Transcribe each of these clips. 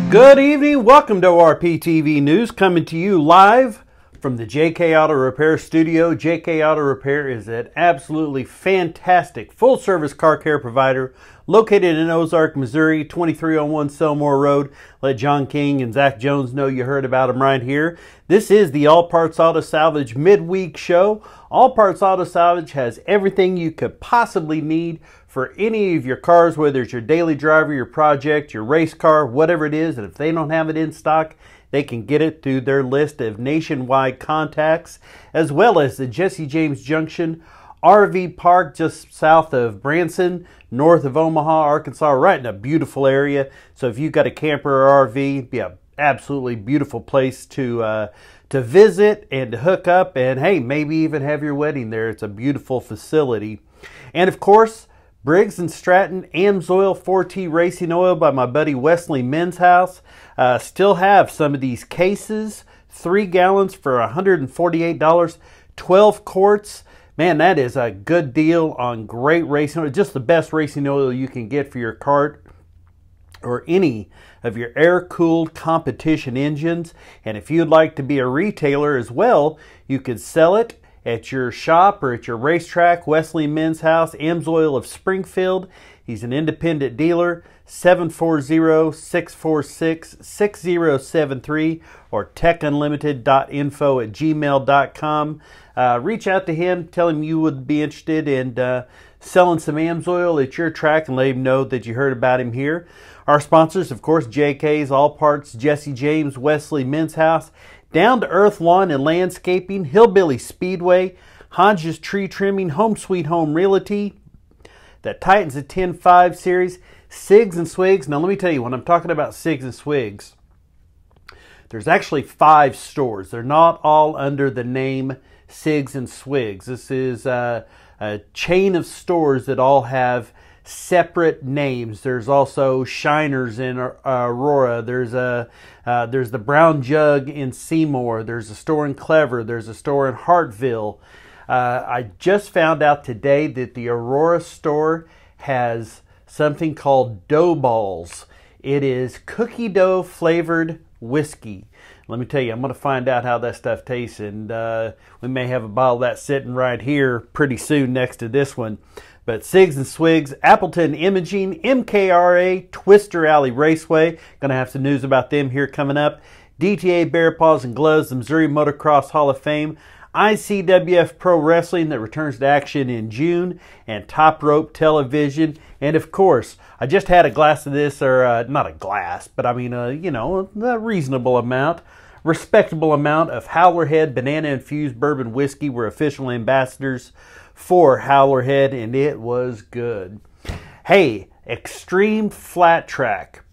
Good evening. Welcome to RPTV News, coming to you live from the JK Auto Repair studio. JK Auto Repair is an absolutely fantastic full-service car care provider located in Ozark, Missouri, 2301 Selmore Road. Let John King and Zach Jones know you heard about them right here. This is the All Parts Auto Salvage midweek show. All Parts Auto Salvage has everything you could possibly need for any of your cars, whether it's your daily driver, your project, your race car, whatever it is. And if they don't have it in stock, they can get it through their list of nationwide contacts, as well as the Jesse James Junction RV Park just south of Branson, north of Omaha, Arkansas, right in a beautiful area. So if you've got a camper or RV, it'd be an absolutely beautiful place to visit and to hook up, and hey, maybe even have your wedding there. It's a beautiful facility. And of course, Briggs & Stratton AMSOIL 4T Racing Oil by my buddy Wesley Men's House. Still have some of these cases, 3 gallons for $148, 12 quarts. Man, that is a good deal on great racing oil. Just the best racing oil you can get for your kart or any of your air-cooled competition engines. And if you'd like to be a retailer as well, you could sell it at your shop or at your racetrack. Wesley Men's House, AMSOIL of Springfield. He's an independent dealer. 740-646-6073 or techunlimited.info@gmail.com. Reach out to him. Tell him you would be interested in selling some AMSOIL at your track and let him know that you heard about him here. Our sponsors, of course, JK's All Parts, Jesse James, Wesley Men's House, Down to Earth Lawn and Landscaping, Hillbilly Speedway, Hodges Tree Trimming, Home Sweet Home Realty, the Titans of 10.5 series, Sigs and Swigs. Now let me tell you, when I'm talking about Sigs and Swigs, there's actually 5 stores. They're not all under the name Sigs and Swigs. This is a chain of stores that all have separate names. There's also Shiners in Aurora. There's the Brown Jug in Seymour. There's a store in Clever. There's a store in Hartville. I just found out today that the Aurora store has something called Dough Balls. It is cookie dough flavored whiskey. Let me tell you, I'm going to find out how that stuff tastes, and we may have a bottle of that sitting right here pretty soon next to this one. But Sigs and Swigs, Appleton Imaging, MKRA, Twister Alley Raceway. Going to have some news about them here coming up. DTA Bear Paws and Gloves, the Missouri Motocross Hall of Fame. ICWF Pro Wrestling that returns to action in June. And Top Rope Television. And of course, I just had a glass of this, or not a glass, but I mean, you know, a reasonable amount, respectable amount of Howler Head Banana Infused Bourbon Whiskey. We're official ambassadors for Howler Head, and it was good. Hey, Extreme Flat Track.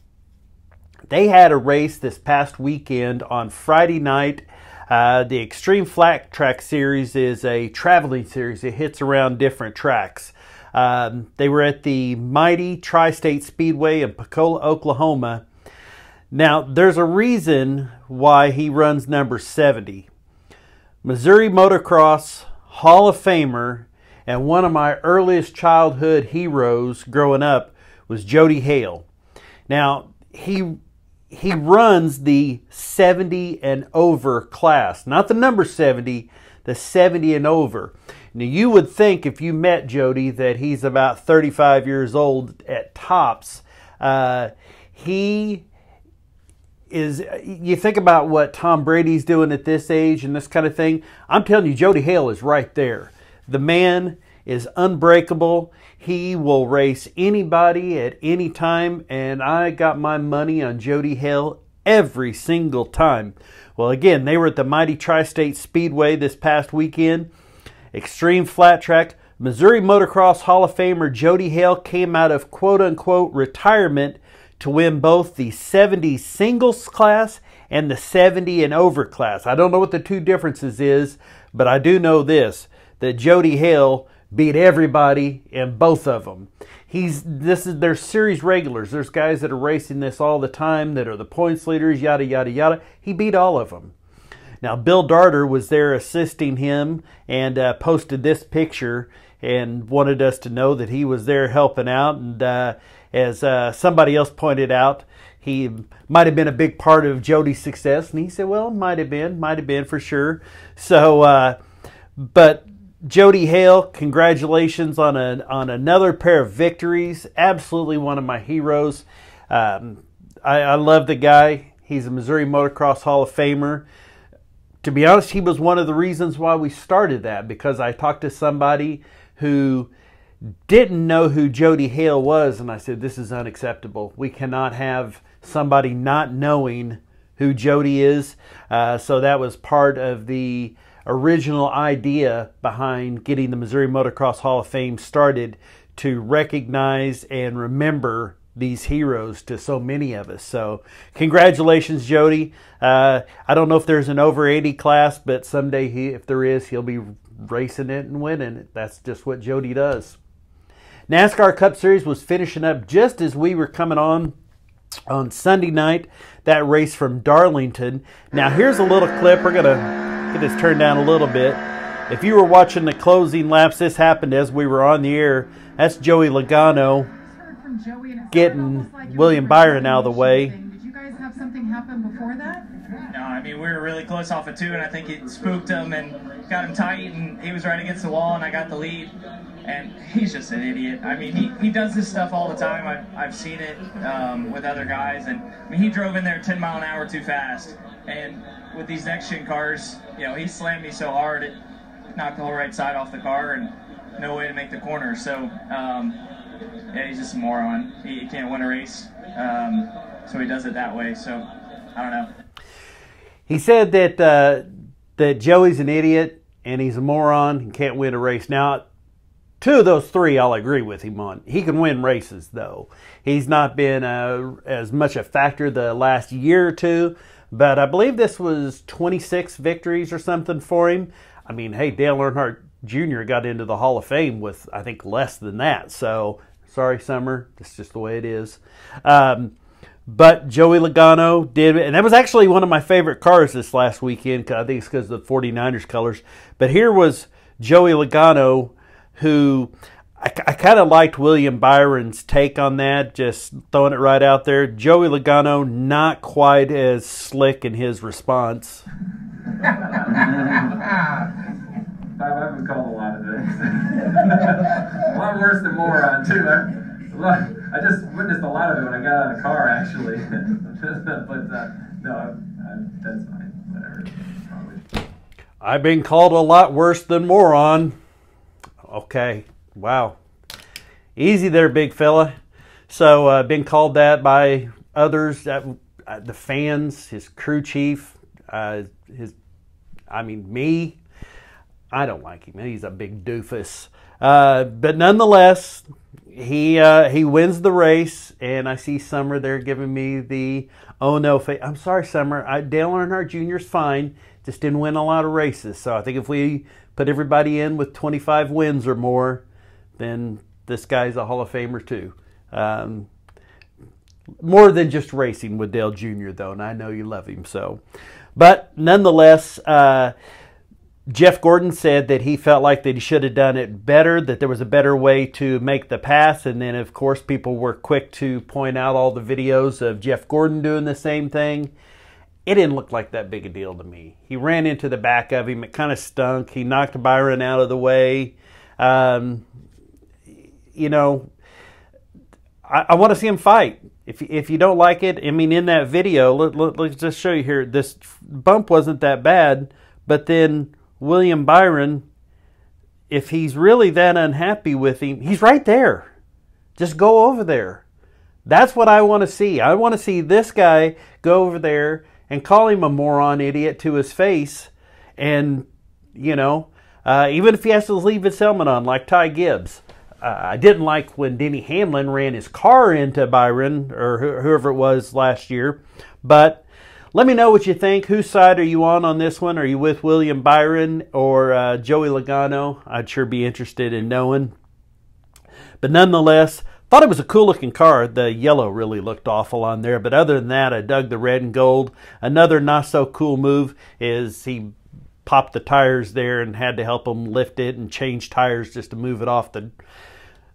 They had a race this past weekend on Friday night. The Extreme Flat Track series is a traveling series. It hits around different tracks. They were at the mighty Tri-State Speedway in Pecola, Oklahoma. Now, there's a reason why he runs number 70. Missouri Motocross Hall of Famer and one of my earliest childhood heroes growing up was Jody Hale. Now, he runs the 70 and over class, not the number 70, the 70 and over. Now, you would think if you met Jody that he's about 35 years old at tops. He is, you think about what Tom Brady's doing at this age and this kind of thing. I'm telling you, Jody Hale is right there. The man is unbreakable. He will race anybody at any time, and I got my money on Jody Hale every single time. Well, again, they were at the mighty Tri-State Speedway this past weekend. Extreme Flat Track. Missouri Motocross Hall of Famer Jody Hale came out of quote-unquote retirement to win both the 70 singles class and the 70 and over class. I don't know what the two differences is, but I do know this, that Jody Hale beat everybody in both of them. They're series regulars. There's guys that are racing this all the time that are the points leaders, yada, yada, yada. He beat all of them. Now, Bill Darter was there assisting him and posted this picture and wanted us to know that he was there helping out. And as somebody else pointed out, he might have been a big part of Jody's success. And he said, well, might have been for sure. So, but Jody Hale, congratulations on another pair of victories. Absolutely one of my heroes. I love the guy. He's a Missouri Motocross Hall of Famer. To be honest, he was one of the reasons why we started that, because I talked to somebody who didn't know who Jody Hale was, and I said, this is unacceptable. We cannot have somebody not knowing who Jody is. So that was part of the original idea behind getting the Missouri Motocross Hall of Fame started, to recognize and remember these heroes to so many of us. So congratulations, Jody. I don't know if there's an over 80 class, but someday if there is, he'll be racing it and winning it. That's just what Jody does. NASCAR Cup Series was finishing up just as we were coming on Sunday night, that race from Darlington. Now here's a little clip. We're going to get this turned down a little bit. If you were watching the closing laps, this happened as we were on the air. That's Joey Logano getting William Byron out of the way. Did you guys have something happen before that? No, I mean, we were really close off of 2, and I think it spooked him and got him tight, and he was right against the wall, and I got the lead. And he's just an idiot. I mean, he does this stuff all the time. I've seen it with other guys, and I mean, he drove in there 10 mile an hour too fast. And with these next-gen cars, you know, he slammed me so hard it knocked the whole right side off the car, and no way to make the corner. So, yeah, he's just a moron. He can't win a race, so he does it that way. So, I don't know. He said that Joey's an idiot and he's a moron and can't win a race. Now, 2 of those 3 I'll agree with him on. He can win races, though. He's not been as much a factor the last year or 2, but I believe this was 26 victories or something for him. I mean, hey, Dale Earnhardt Jr. got into the Hall of Fame with, I think, less than that. So, sorry, Summer. It's just the way it is. But Joey Logano did, and that was actually one of my favorite cars this last weekend. I think it's because of the 49ers colors. But here was Joey Logano, who I kind of liked William Byron's take on that, just throwing it right out there. Joey Logano, not quite as slick in his response. I've been called a lot of things. A lot worse than moron, too. I just witnessed a lot of it when I got out of the car, actually. But, no, that's fine. Whatever. Probably. I've been called a lot worse than moron. Okay. Wow. Easy there, big fella. So, been called that by others, the fans, his crew chief, me. I don't like him. He's a big doofus. But nonetheless, he wins the race, and I see Summer there giving me the oh no face. I'm sorry, Summer. Dale Earnhardt Jr. is fine. Just didn't win a lot of races. So I think if we put everybody in with 25 wins or more, then this guy's a Hall of Famer too. More than just racing with Dale Jr. though, and I know you love him so. But nonetheless, Jeff Gordon said that he felt like that he should have done it better, that there was a better way to make the pass. And then, of course, people were quick to point out all the videos of Jeff Gordon doing the same thing. It didn't look like that big a deal to me. He ran into the back of him. It kind of stunk. He knocked Byron out of the way. You know, I want to see him fight. If you don't like it, I mean, in that video, let's just show you here. This bump wasn't that bad, but then William Byron, if he's really that unhappy with him, he's right there. Just go over there. That's what I want to see. I want to see this guy go over there and call him a moron idiot to his face. And, you know, even if he has to leave his helmet on like Ty Gibbs. I didn't like when Denny Hamlin ran his car into Byron or whoever it was last year. But let me know what you think. Whose side are you on this one? Are you with William Byron or Joey Logano? I'd sure be interested in knowing. But nonetheless, thought it was a cool looking car. The yellow really looked awful on there. But other than that, I dug the red and gold. Another not so cool move is he popped the tires there and had to help him lift it and change tires just to move it off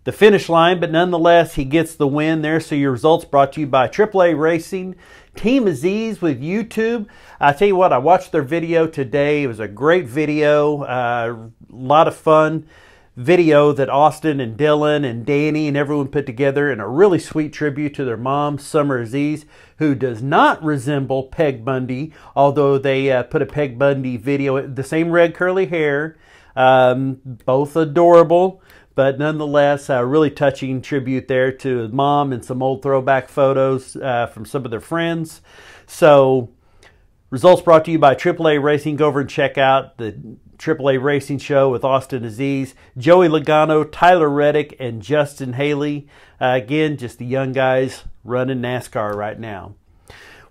the finish line, but nonetheless, he gets the win there. So your results brought to you by AAA Racing, Team Aziz with YouTube. I tell you what, I watched their video today. It was a great video, a lot of fun video that Austin and Dylan and Danny and everyone put together, and a really sweet tribute to their mom, Summer Aziz, who does not resemble Peg Bundy, although they put a Peg Bundy video, the same red curly hair, both adorable, but nonetheless, a really touching tribute there to his mom and some old throwback photos from some of their friends. So, results brought to you by AAA Racing. Go over and check out the AAA Racing Show with Austin Aziz, Joey Logano, Tyler Reddick, and Justin Haley. Again, just the young guys running NASCAR right now.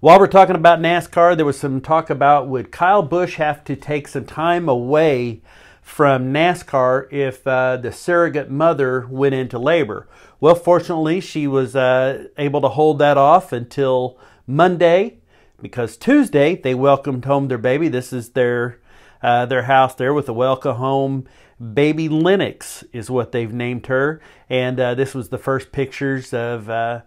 While we're talking about NASCAR, there was some talk about, would Kyle Busch have to take some time away from NASCAR if the surrogate mother went into labor? Well, fortunately, she was able to hold that off until Monday, because Tuesday they welcomed home their baby. This is their house there with the welcome home baby. Lennox is what they've named her, and this was the first pictures of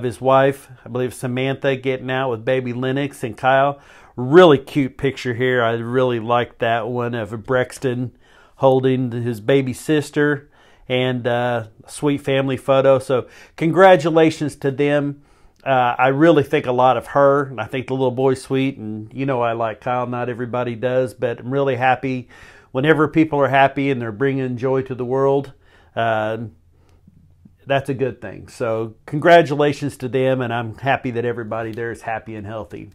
his wife, I believe Samantha, getting out with baby Lennox and Kyle. Really cute picture here. I really like that one of Brexton holding his baby sister, and a sweet family photo. So congratulations to them. I really think a lot of her, and I think the little boy's sweet, and you know I like Kyle, not everybody does, but I'm really happy whenever people are happy and they're bringing joy to the world. That's a good thing. So congratulations to them, and I'm happy that everybody there is happy and healthy.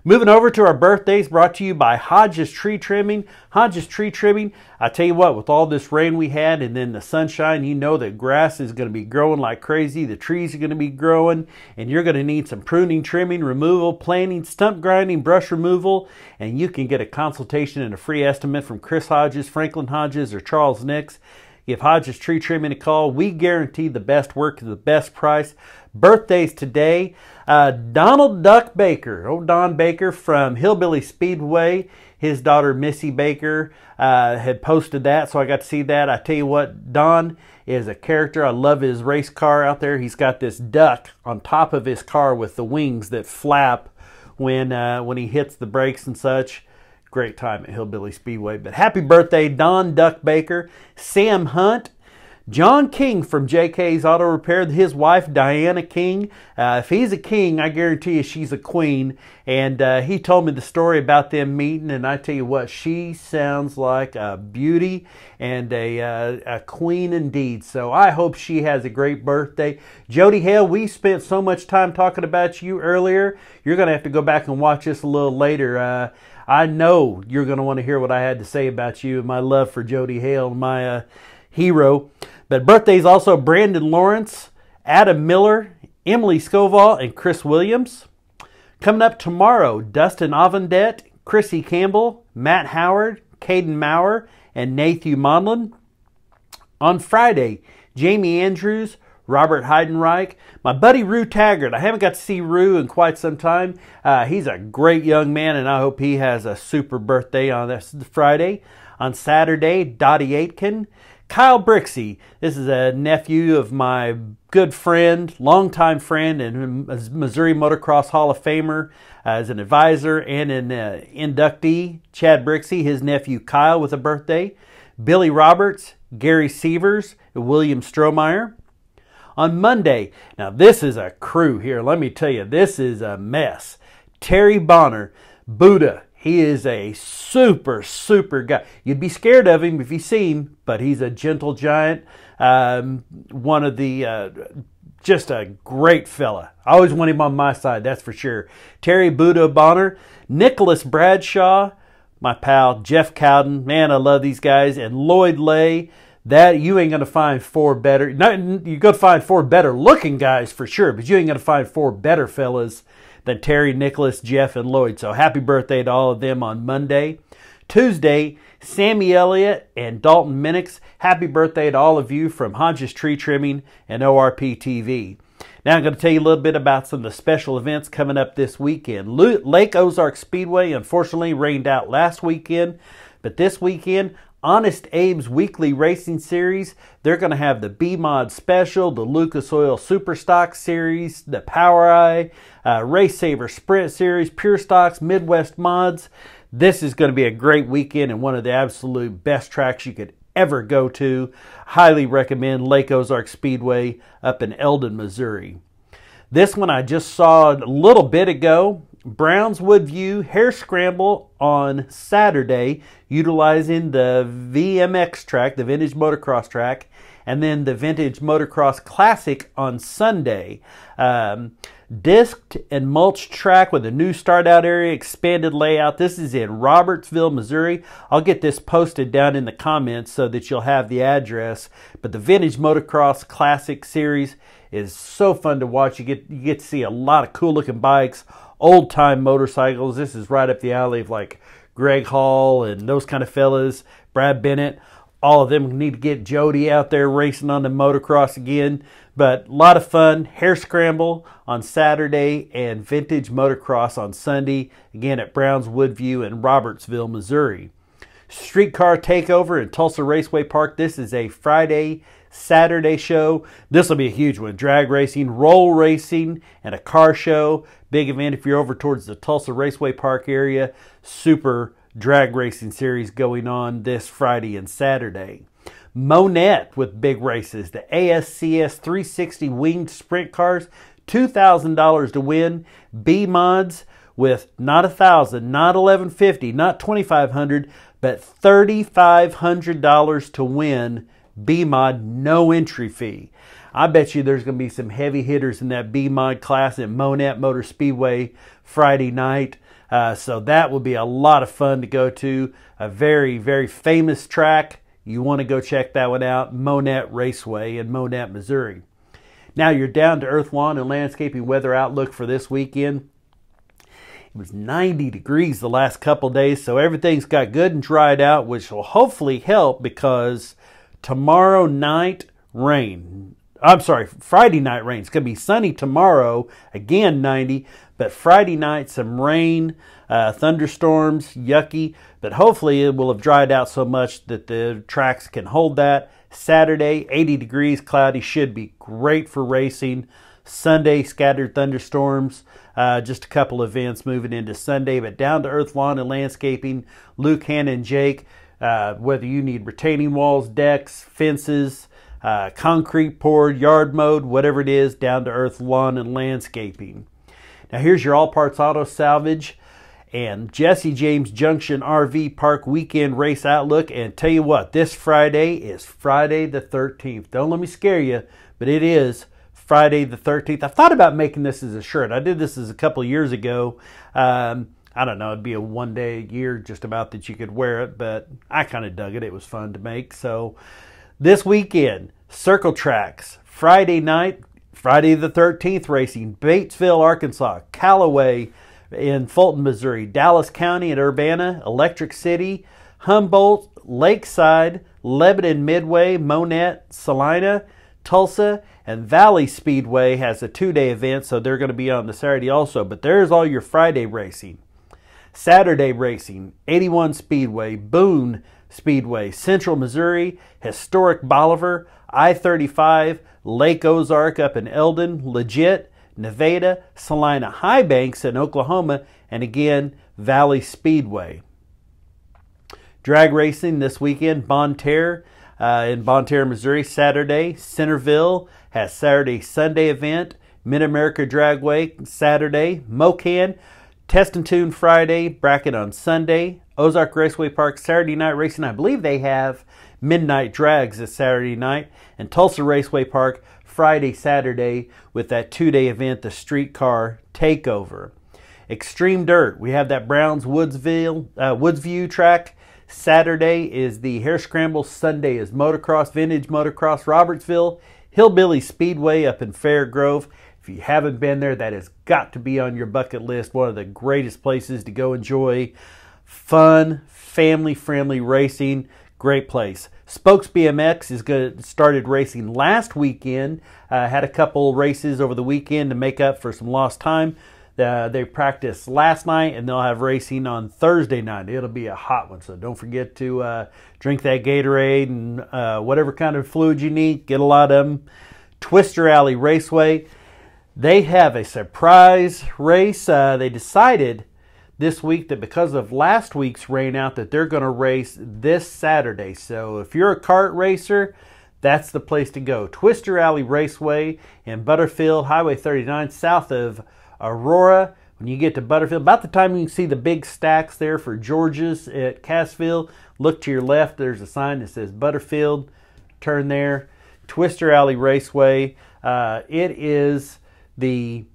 Moving over to our birthdays, brought to you by Hodges Tree Trimming. Hodges Tree Trimming, I tell you what, with all this rain we had and then the sunshine, you know that grass is going to be growing like crazy. The trees are going to be growing, and you're going to need some pruning, trimming, removal, planting, stump grinding, brush removal, and you can get a consultation and a free estimate from Chris Hodges, Franklin Hodges, or Charles Nix. Give Hodges Tree Trimming a call. We guarantee the best work at the best price. Birthdays today, Donald Duck Baker, old Don Baker from Hillbilly Speedway. His daughter Missy Baker had posted that, so I got to see that. I tell you what, Don is a character. I love his race car out there. He's got this duck on top of his car with the wings that flap when he hits the brakes and such. Great time at Hillbilly Speedway. But happy birthday, Don Duck Baker, Sam Hunt, John King from JK's Auto Repair, his wife Diana King. If he's a king, I guarantee you she's a queen. And he told me the story about them meeting, and I tell you what, she sounds like a beauty and a queen indeed. So I hope she has a great birthday. Jody Hale, we spent so much time talking about you earlier. You're going to have to go back and watch this a little later. I know you're going to want to hear what I had to say about you and my love for Jody Hale, my hero. But birthdays also Brandon Lawrence, Adam Miller, Emily Stovall, and Chris Williams. Coming up tomorrow, Dustin Avendet, Chrissy Campbell, Matt Howard, Caden Maurer, and Nathan Monlin. On Friday, Jamie Andrews, Robert Heidenreich, my buddy Rue Taggart. I haven't got to see Rue in quite some time. He's a great young man, and I hope he has a super birthday on this Friday. On Saturday, Dottie Aitken, Kyle Brixey. This is a nephew of my good friend, longtime friend, and Missouri Motocross Hall of Famer as an advisor and an inductee. Chad Brixey, his nephew Kyle with a birthday. Billy Roberts, Gary Sievers, William Strohmeyer. On Monday, now this is a crew here. Let me tell you, this is a mess. Terry Bonner, Buddha. He is a super, super guy. You'd be scared of him if you see him, but he's a gentle giant. One of the, just a great fella. I always want him on my side, that's for sure. Terry Buddha Bonner, Nicholas Bradshaw, my pal Jeff Cowden. Man, I love these guys. And Lloyd Lay. That you ain't going to find four better. You're going to find four better looking guys for sure, but you ain't going to find four better fellas than Terry, Nicholas, Jeff, and Lloyd. So happy birthday to all of them on Monday. Tuesday, Sammy Elliott and Dalton Minix. Happy birthday to all of you from Hodges Tree Trimming and ORP TV. Now I'm going to tell you a little bit about some of the special events coming up this weekend. Lake Ozark Speedway unfortunately rained out last weekend, but this weekend Honest Abe's weekly racing series, they're going to have the B-Mod Special, the Lucas Oil Super Stock Series, the Power Eye, Race Saver Sprint Series, Pure Stocks, Midwest Mods. This is going to be a great weekend and one of the absolute best tracks you could ever go to. Highly recommend Lake Ozark Speedway up in Eldon, Missouri. This one I just saw a little bit ago. Browns Woodview Hare Scramble on Saturday, utilizing the VMX track, the Vintage Motocross track, and then the Vintage Motocross Classic on Sunday. Disked and mulch track with a new start out area, expanded layout. This is in Robertsville, Missouri. I'll get this posted down in the comments so that you'll have the address. But the Vintage Motocross Classic Series is so fun to watch. You get to see a lot of cool looking bikes, old time motorcycles. This is right up the alley of like Greg Hall and those kind of fellas, Brad Bennett. All of them need to get Jody out there racing on the motocross again. But a lot of fun. Hare Scramble on Saturday and Vintage Motocross on Sunday. Again at Browns Woodview in Robertsville, Missouri. Streetcar Takeover in Tulsa Raceway Park. This is a Friday, Saturday show. This will be a huge one. Drag racing, roll racing, and a car show. Big event if you're over towards the Tulsa Raceway Park area. Super drag racing series going on this Friday and Saturday. Monette with big races. The ASCS 360 winged sprint cars. $2,000 to win. B-Mods with not $1,000, not $1,150, not $2,500, but $3,500 to win. B-Mod, no entry fee. I bet you there's going to be some heavy hitters in that B-Mod class at Monette Motor Speedway Friday night. So that will be a lot of fun to go to. A very, very famous track. You want to go check that one out. Monette Raceway in Monette, Missouri. Now you're down to earth lawn and landscaping weather outlook for this weekend. It was 90 degrees the last couple days, so everything's got good and dried out, which will hopefully help because tomorrow night rain. I'm sorry, Friday night rain. It's going to be sunny tomorrow, again 90, but Friday night some rain, thunderstorms, yucky, but hopefully it will have dried out so much that the tracks can hold that. Saturday, 80 degrees, cloudy, should be great for racing. Sunday, scattered thunderstorms, just a couple events moving into Sunday, but down to earth lawn and landscaping, Luke, Hannah, and Jake, whether you need retaining walls, decks, fences, concrete poured, yard mode, whatever it is, down to earth lawn and landscaping. Now here's your all parts auto salvage and Jesse James Junction RV Park weekend race outlook. And tell you what, this Friday is Friday the 13th. Don't let me scare you, but it is Friday the 13th. I've thought about making this as a shirt. I did this as a couple of years ago. I don't know, it'd be a one day a year just about that you could wear it, but I kind of dug it. It was fun to make. So this weekend, Circle Tracks, Friday night, Friday the 13th racing, Batesville, Arkansas, Callaway in Fulton, Missouri, Dallas County and Urbana, Electric City, Humboldt, Lakeside, Lebanon Midway, Monette, Salina, Tulsa, and Valley Speedway has a two-day event, so they're going to be on the Saturday also. But there's all your Friday racing. Saturday racing, 81 Speedway, Boone Speedway, Central Missouri, Historic Bolivar, I-35, Lake Ozark up in Eldon, Legit, Nevada, Salina High Banks in Oklahoma, and again, Valley Speedway. Drag racing this weekend, Bonne Terre in Bonne Terre, Missouri, Saturday. Centerville has Saturday, Sunday event. Mid-America Dragway, Saturday. Mocan, Test and Tune Friday, bracket on Sunday. Ozark Raceway Park, Saturday night racing. I believe they have midnight drags this Saturday night. And Tulsa Raceway Park, Friday, Saturday, with that two-day event, the Streetcar Takeover. Extreme Dirt, we have that Browns Woodsview track. Saturday is the Hare Scramble. Sunday is Motocross, Vintage Motocross, Robertsville, Hillbilly Speedway up in Fair Grove. If you haven't been there, that has got to be on your bucket list. One of the greatest places to go enjoy fun, family-friendly racing. Great place. Spokes BMX started racing last weekend. Had a couple races over the weekend to make up for some lost time. They practiced last night, and they'll have racing on Thursday night. It'll be a hot one, so don't forget to drink that Gatorade and whatever kind of fluid you need. Get a lot of them. Twister Alley Raceway, they have a surprise race. They decided this week that because of last week's rain out that they're going to race this Saturday. So if you're a kart racer, that's the place to go. Twister Alley Raceway in Butterfield, Highway 39, south of Aurora. When you get to Butterfield, about the time you can see the big stacks there for George's at Cassville, look to your left. There's a sign that says Butterfield. Turn there. Twister Alley Raceway. It is the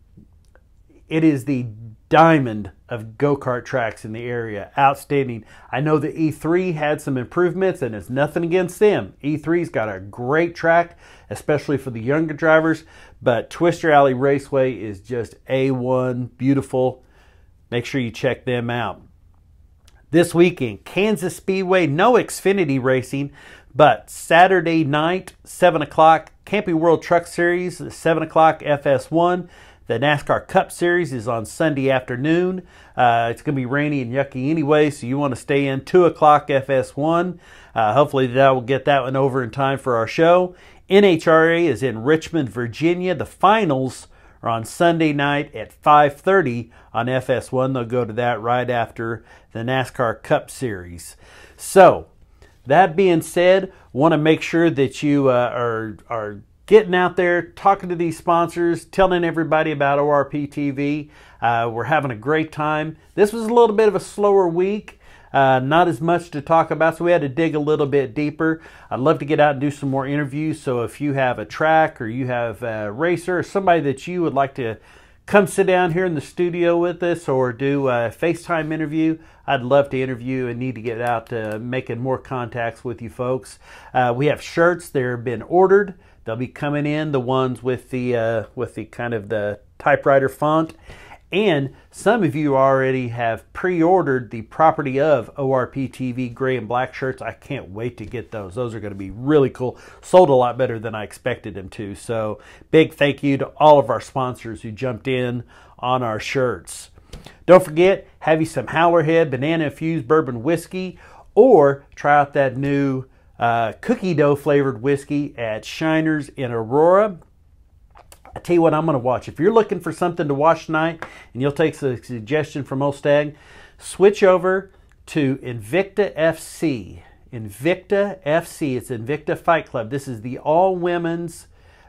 diamond of go-kart tracks in the area. Outstanding. I know the E3 had some improvements, and it's nothing against them. E3's got a great track, especially for the younger drivers, but Twister Alley Raceway is just A1, beautiful. Make sure you check them out. This weekend, Kansas Speedway, no Xfinity racing, but Saturday night, 7 o'clock, Camping World Truck Series, 7 o'clock FS1. The NASCAR Cup Series is on Sunday afternoon. It's going to be rainy and yucky anyway, so you want to stay in 2 o'clock FS1. Hopefully that will get that one over in time for our show. NHRA is in Richmond, Virginia. The finals are on Sunday night at 5:30 on FS1. They'll go to that right after the NASCAR Cup Series. So, that being said, want to make sure that you are getting out there, talking to these sponsors, telling everybody about ORP TV. We're having a great time. This was a little bit of a slower week. Not as much to talk about, so we had to dig a little bit deeper. I'd love to get out and do some more interviews, so if you have a track or you have a racer or somebody that you would like to come sit down here in the studio with us or do a FaceTime interview, I'd love to interview and need to get out making more contacts with you folks. We have shirts. They've been ordered. They'll be coming in, the ones with the kind of the typewriter font. And some of you already have pre-ordered the property of ORP TV gray and black shirts. I can't wait to get those. Those are going to be really cool. Sold a lot better than I expected them to. So big thank you to all of our sponsors who jumped in on our shirts. Don't forget, have you some Howlerhead banana infused bourbon whiskey, or try out that new cookie dough flavored whiskey at Shiner's in Aurora. I tell you what I'm going to watch. If you're looking for something to watch tonight, and you'll take a suggestion from Old Stag, switch over to Invicta FC. Invicta FC. It's Invicta Fight Club. This is the all-women's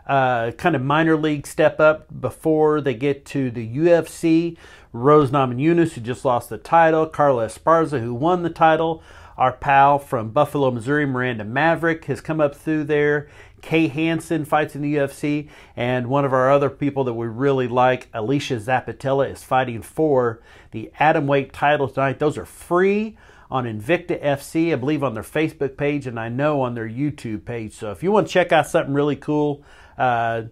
kind of minor league step up before they get to the UFC. Rose Namajunas, who just lost the title. Carla Esparza, who won the title. Our pal from Buffalo, Missouri, Miranda Maverick, has come up through there. Kay Hansen fights in the UFC. And one of our other people that we really like, Alicia Zapatella, is fighting for the atomweight title tonight. Those are free on Invicta FC, I believe on their Facebook page, and I know on their YouTube page. So if you want to check out something really cool, Invicta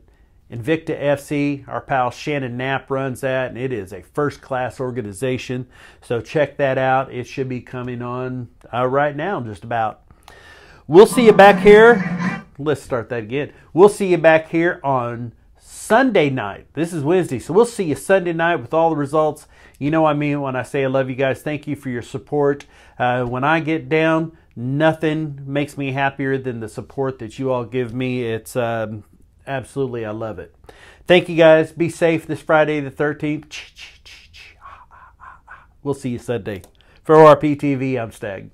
FC, our pal Shannon Knapp runs that, and it is a first-class organization. So check that out. It should be coming on right now, just about. We'll see you back here. Let's start that again. We'll see you back here on Sunday night. This is Wednesday, so we'll see you Sunday night with all the results. You know I mean when I say I love you guys. Thank you for your support. When I get down, nothing makes me happier than the support that you all give me. It's absolutely, I love it. Thank you guys. Be safe this Friday the 13th. We'll see you Sunday. For ORP TV, I'm Stag.